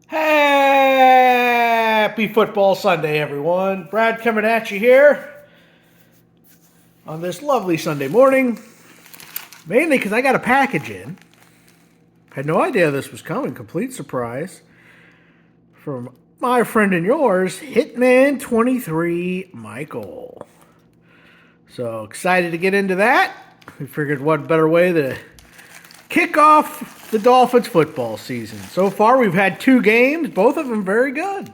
Happy Football Sunday, everyone. Brad coming at you here on this lovely Sunday morning. Mainly because I got a package in. Had no idea this was coming. Complete surprise. From my friend and yours, Hitman23 Michael. So excited to get into that. We figured what better way to kick off the Dolphins football season. So far, we've had 2 games, both of them very good.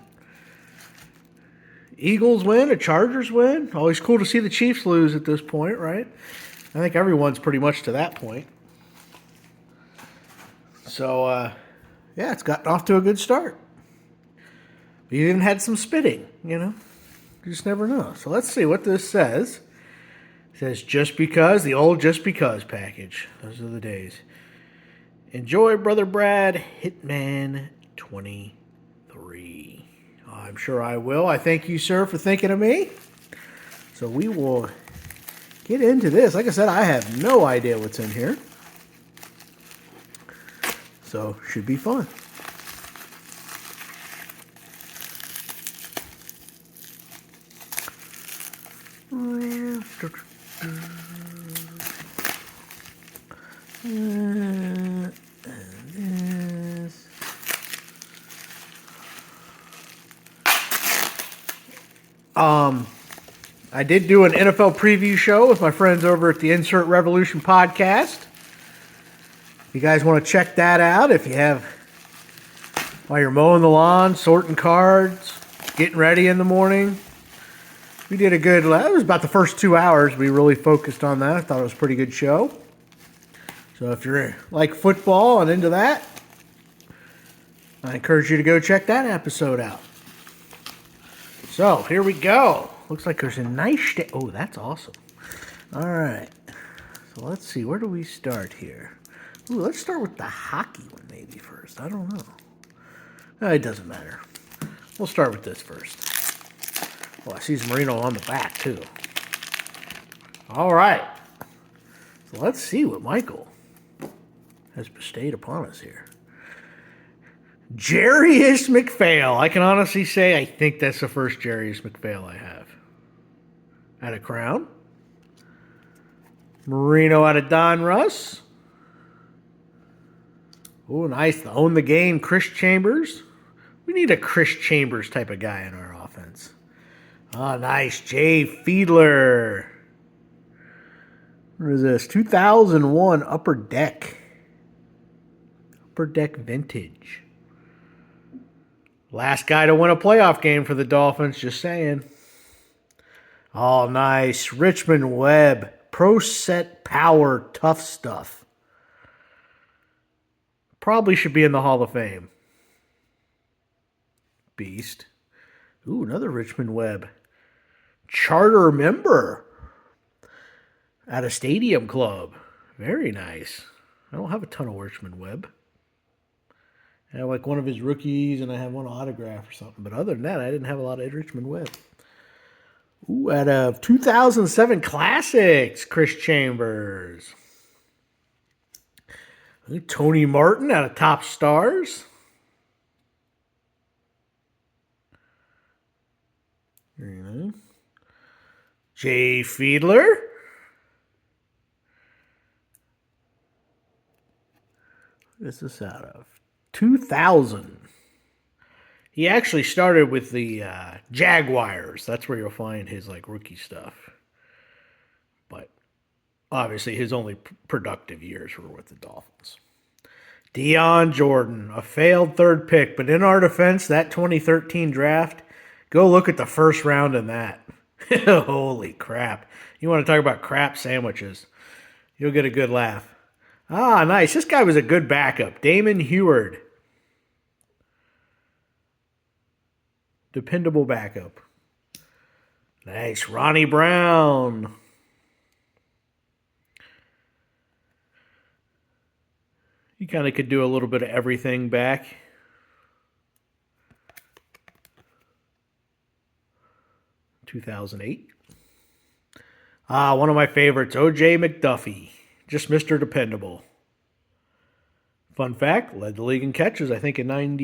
Eagles win, a Chargers win. Always cool to see the Chiefs lose at this point, right? I think everyone's pretty much to that point. So, yeah, it's gotten off to a good start. We even had some spitting, You just never know. So let's see what this says. It says, just because, the old just because package. Those are the days. Enjoy, Brother Brad, Hitman 23. I'm sure I will. I thank you, sir, for thinking of me. So we will get into this. Like I said, I have no idea what's in here. So, should be fun. I did do an NFL preview show with my friends over at the Insert Revolution podcast. If you guys want to check that out, if you have, while you're mowing the lawn, sorting cards, getting ready in the morning. We did a good, it was about the first 2 hours. We really focused on that. I thought it was a pretty good show. So if you're like football and into that, I encourage you to go check that episode out. So here we go. Looks like there's a nice oh, that's awesome. All right. So let's see. Where do we start here? Ooh, let's start with the hockey one maybe first. I don't know. It doesn't matter. We'll start with this first. Oh, I see some Marino on the back too. All right. So let's see what Michael has bestowed upon us here. Jarius McPhail. I can honestly say I think that's the first Jarius McPhail I have. Out of Crown. Marino out of Don Russ. Oh, nice. Own the game, Chris Chambers. We need a Chris Chambers type of guy in our offense. Oh, nice. Jay Fiedler. What is this? 2001 Upper Deck. Upper Deck Vintage. Last guy to win a playoff game for the Dolphins, just saying. Oh, nice. Richmond Webb. Pro Set Power Tough Stuff. Probably should be in the Hall of Fame. Beast. Ooh, another Richmond Webb. Charter member. At a Stadium Club. Very nice. I don't have a ton of Richmond Webb. I have like one of his rookies and I have one autograph or something. But other than that, I didn't have a lot of Richmond Webb. Ooh, out of 2007 Classics, Chris Chambers. Tony Martin out of Top Stars. Jay Fiedler. What is this out of? 2000. He actually started with the Jaguars. That's where you'll find his like rookie stuff. But obviously his only productive years were with the Dolphins. Deion Jordan, a failed third pick, but in our defense, that 2013 draft, go look at the first round in that. Holy crap. You want to talk about crap sandwiches. You'll get a good laugh. Ah, nice. This guy was a good backup. Damon Heward. Dependable backup. Nice. Ronnie Brown. He kind of could do a little bit of everything back. (2008). One of my favorites, O.J. McDuffie. Just Mr. Dependable. Fun fact, led the league in catches, I think, in 90.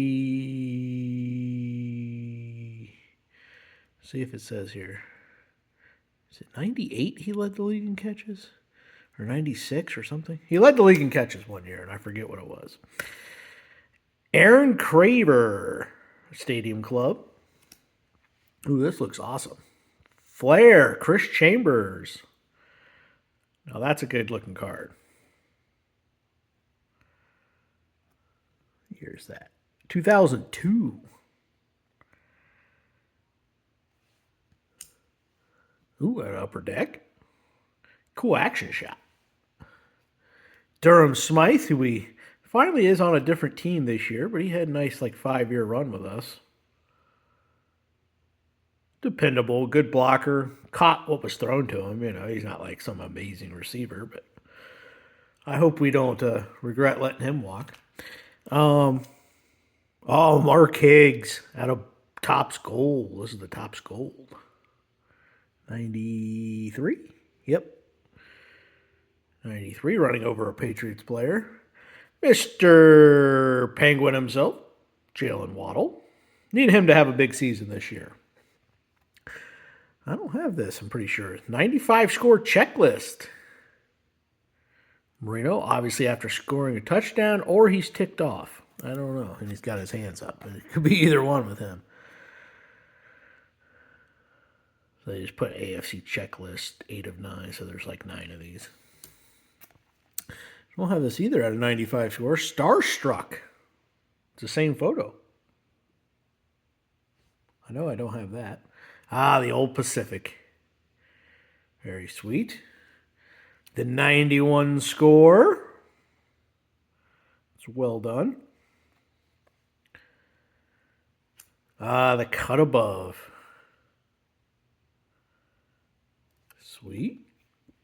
See if it says here. Is it 98 he led the league in catches? Or 96 or something? He led the league in catches one year, and I forget what it was. Aaron Craver, Stadium Club. Ooh, this looks awesome. Flair, Chris Chambers. Now that's a good looking card. Here's that. 2002. Ooh, an upper deck. Cool action shot. Durham Smythe, who he finally is on a different team this year, but he had a nice 5-year run with us. Dependable, good blocker. Caught what was thrown to him. He's not like some amazing receiver, but I hope we don't regret letting him walk. Mark Higgs out of Topps Gold. This is the Topps Gold. 93? Yep. 93, running over a Patriots player. Mr. Penguin himself, Jalen Waddle. Need him to have a big season this year. I don't have this, I'm pretty sure. 95 score checklist. Marino, obviously after scoring a touchdown, or he's ticked off. I don't know. And he's got his hands up. It could be either one with him. So they just put AFC checklist 8 of 9, so there's 9 of these. I don't have this either at a 95 score. Starstruck. It's the same photo. I know I don't have that. The Old Pacific. Very sweet. The 91 score. It's well done. The cut above. Sweet.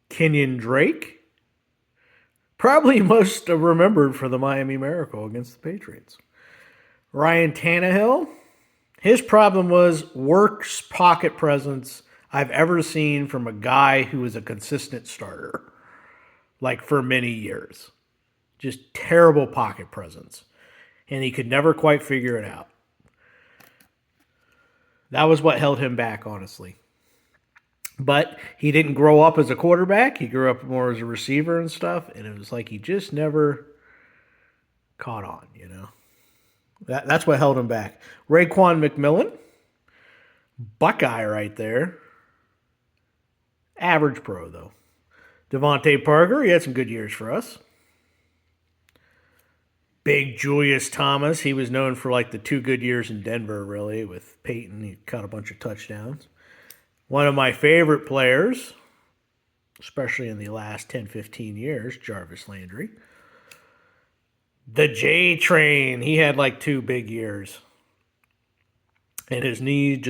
Kenyon Drake. Probably most remembered for the Miami Miracle against the Patriots. Ryan Tannehill. His problem was worst pocket presence I've ever seen from a guy who was a consistent starter. For many years. Just terrible pocket presence. And he could never quite figure it out. That was what held him back, honestly. But he didn't grow up as a quarterback. He grew up more as a receiver and stuff. And it was he just never caught on, That's what held him back. Raekwon McMillan. Buckeye right there. Average pro, though. Devontae Parker. He had some good years for us. Big Julius Thomas. He was known for the 2 good years in Denver, really, with Peyton. He caught a bunch of touchdowns. One of my favorite players, especially in the last 10, 15 years, Jarvis Landry. The J Train. He had 2 big years. And his knee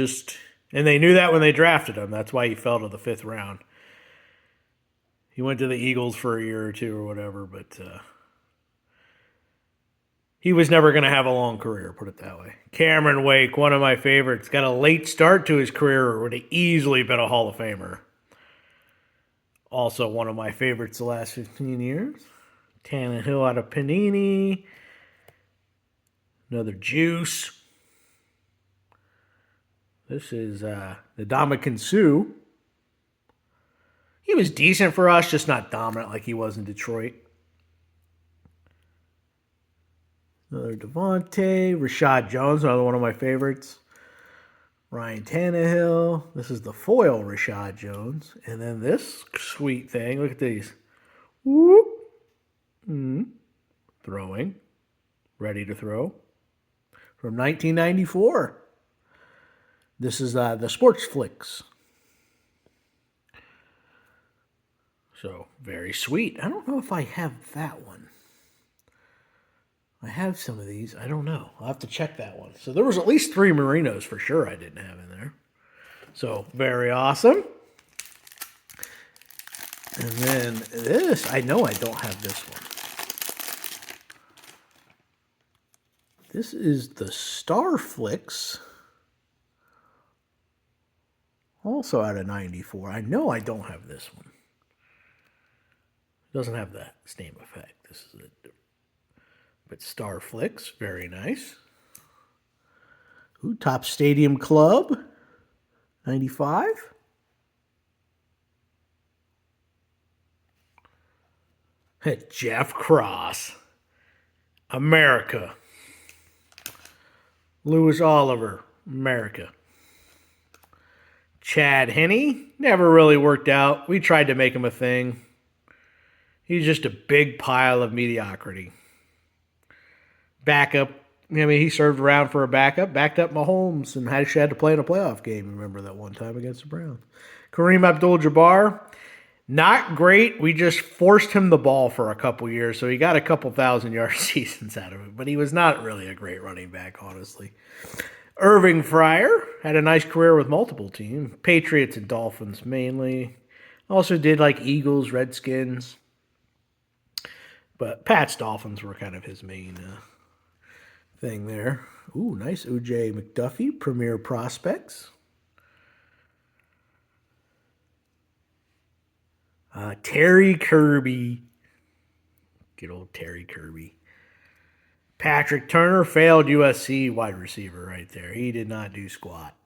and they knew that when they drafted him. That's why he fell to the 5th round. He went to the Eagles for a year or 2 or whatever, but he was never going to have a long career, put it that way. Cameron Wake, one of my favorites, got a late start to his career, would have easily been a Hall of Famer. Also one of my favorites the last 15 years. Tannehill out of Panini. Another Juice. This is the Ndamukong Suh. He was decent for us, just not dominant like he was in Detroit. Another Devontae. Rashad Jones, another one of my favorites. Ryan Tannehill. This is the foil Rashad Jones. And then this sweet thing. Look at these. Whoop. Throwing. Ready to throw. From 1994. This is the Sports Flicks. So, very sweet. I don't know if I have that one. I have some of these. I don't know. I'll have to check that one. So there was at least 3 Marinos for sure I didn't have in there. So, very awesome. And then this, I know I don't have this one. This is the Star Flicks. Also out of 94. I know I don't have this one. It doesn't have that same effect. This is it. But Star Flicks, very nice. Ooh, Top Stadium Club, 95. Jeff Cross, America. Lewis Oliver, America. Chad Henne, never really worked out. We tried to make him a thing. He's just a big pile of mediocrity. Backup. I mean, he served around for a backup, backed up Mahomes, and had to play in a playoff game. Remember that one time against the Browns. Kareem Abdul-Jabbar, not great. We just forced him the ball for a couple years, so he got a couple 1,000-yard seasons out of it. But he was not really a great running back, honestly. Irving Fryer had a nice career with multiple teams. Patriots and Dolphins mainly. Also did like Eagles, Redskins. But Pat's Dolphins were kind of his main thing there. Ooh, nice O.J. McDuffie, Premier Prospects. Terry Kirby. Good old Terry Kirby. Patrick Turner, failed USC wide receiver right there. He did not do squat.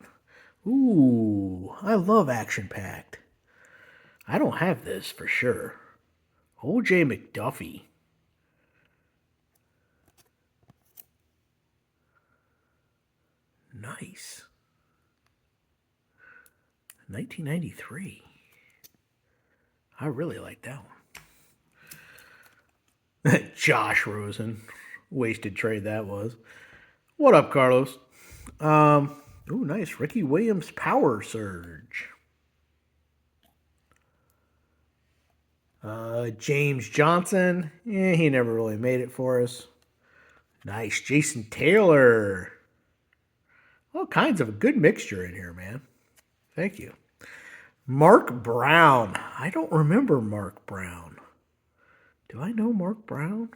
Ooh, I love Action Packed. I don't have this for sure. O.J. McDuffie. Nice. 1993. I really like that one. Josh Rosen. Wasted trade that was. What up, Carlos? Ooh, nice. Ricky Williams Power Surge. James Johnson. He never really made it for us. Nice. Jason Taylor. All kinds of a good mixture in here, man. Thank you. Mark Brown. I don't remember Mark Brown. Do I know Mark Brown?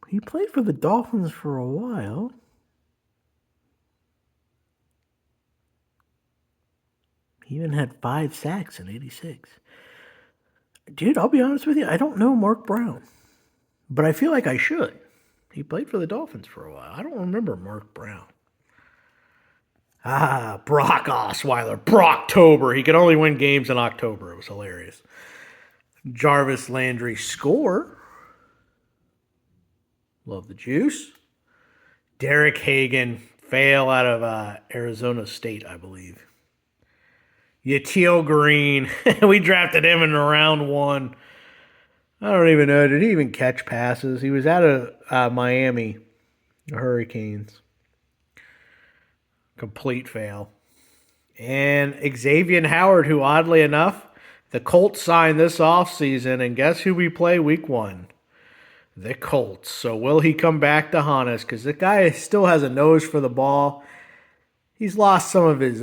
He played for the Dolphins for a while. He even had 5 sacks in 86. Dude, I'll be honest with you. I don't know Mark Brown. But I feel like I should. He played for the Dolphins for a while. I don't remember Mark Brown. Brock Osweiler. Brocktober. He could only win games in October. It was hilarious. Jarvis Landry score. Love the juice. Derek Hagan. Fail out of Arizona State, I believe. Yatil Green. We drafted him in round 1. I don't even know. Did he even catch passes? He was out of Miami. The Hurricanes. Complete fail. And Xavier Howard, who oddly enough, the Colts signed this offseason, and guess who we play week 1? The Colts. So will he come back to haunt us? Because the guy still has a nose for the ball. He's lost some of his...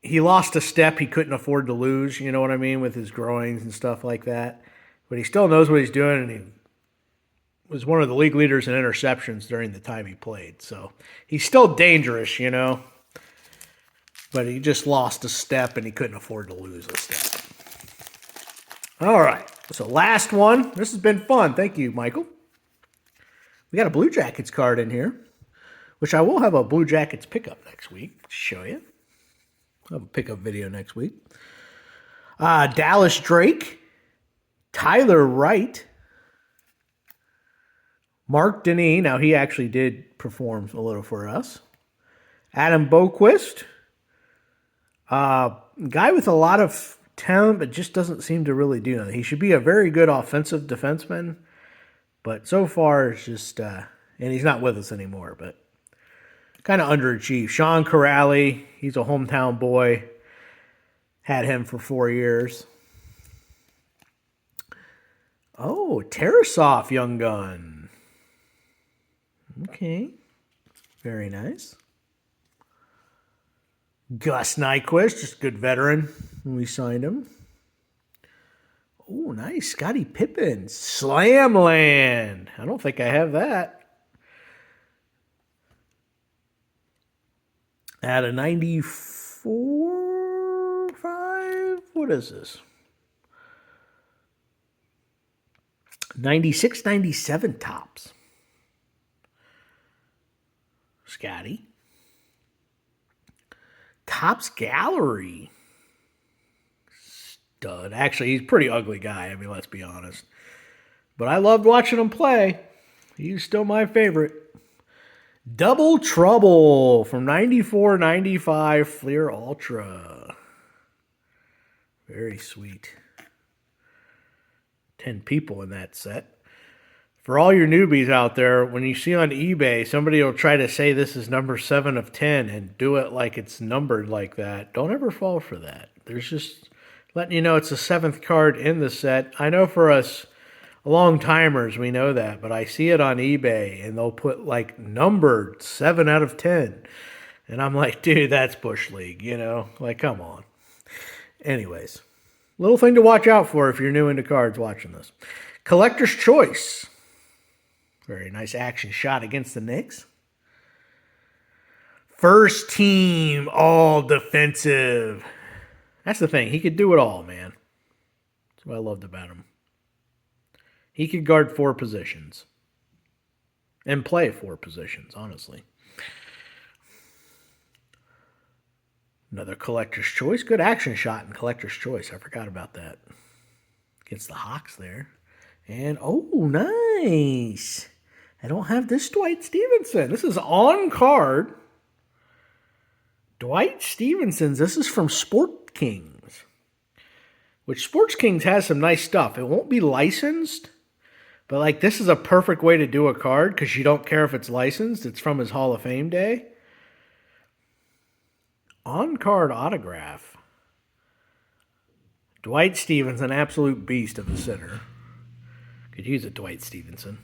he lost a step he couldn't afford to lose, you know what I mean, with his groins and stuff like that. But he still knows what he's doing, and he was one of the league leaders in interceptions during the time he played. So he's still dangerous, you know. But he just lost a step, and he couldn't afford to lose a step. All right. So last one. This has been fun. Thank you, Michael. We got a Blue Jackets card in here, which I will have a Blue Jackets pickup next week to show you. I'll have a pickup video next week. Dallas Drake. Tyler Wright. Mark Denis. Now, he actually did perform a little for us. Adam Boquist. Guy with a lot of talent, but just doesn't seem to really do nothing. He should be a very good offensive defenseman, but so far it's just, and he's not with us anymore, but kind of underachieved. Sean Corrali, he's a hometown boy. Had him for 4 years. Oh, Tarasov, young gun. Okay. Very nice. Gus Nyquist, just a good veteran when we signed him. Oh, nice. Scottie Pippen. Slamland. I don't think I have that. At a 94, 5. What is this? 96, 97 Topps. Scotty. Topps Gallery. Stud. Actually, he's a pretty ugly guy. I mean, let's be honest. But I loved watching him play. He's still my favorite. Double Trouble from 94, 95 Fleer Ultra. Very sweet. 10 people in that set. For all your newbies out there, when you see on eBay, somebody will try to say this is number 7 of 10 and do it like it's numbered like that. Don't ever fall for that. There's just letting you know it's the 7th card in the set. I know for us long timers, we know that, but I see it on eBay and they'll put like numbered 7 out of 10. And I'm like, dude, that's Bush League, you know? Like, come on. Anyways, little thing to watch out for if you're new into cards watching this. Collector's Choice. Very nice action shot against the Knicks. First team, all defensive. That's the thing. He could do it all, man. That's what I loved about him. He could guard 4 positions. And play 4 positions, honestly. Another Collector's Choice. Good action shot in Collector's Choice. I forgot about that. Against the Hawks there. And, oh, nice. I don't have this Dwight Stevenson. This is on card. Dwight Stevenson's. This is from Sport Kings. Which Sports Kings has some nice stuff. It won't be licensed. But, like, this is a perfect way to do a card because you don't care if it's licensed. It's from his Hall of Fame day. On-card autograph. Dwight Stevenson, absolute beast of a sitter. Could use a Dwight Stevenson.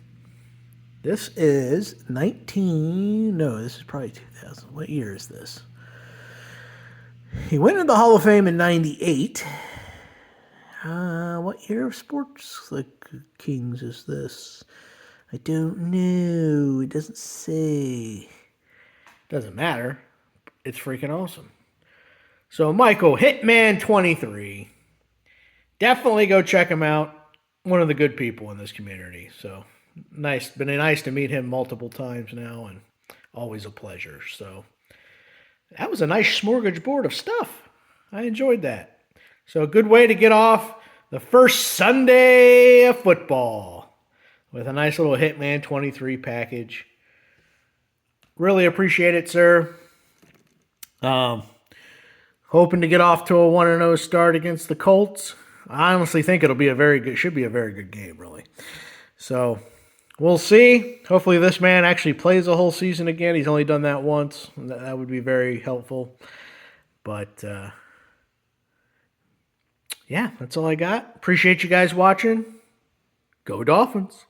This is this is probably 2000. What year is this? He went into the Hall of Fame in 98. What year of Sports Kings is this? I don't know. It doesn't say. Doesn't matter. It's freaking awesome. So, Michael, Hitman 23. Definitely go check him out. One of the good people in this community. So, nice. Been nice to meet him multiple times now, and always a pleasure. So, that was a nice smorgasbord of stuff. I enjoyed that. So, a good way to get off the first Sunday of football with a nice little Hitman 23 package. Really appreciate it, sir. Hoping to get off to a 1-0 start against the Colts. I honestly think should be a very good game, really. So, we'll see. Hopefully this man actually plays the whole season again. He's only done that once. That would be very helpful. But, yeah, that's all I got. Appreciate you guys watching. Go Dolphins.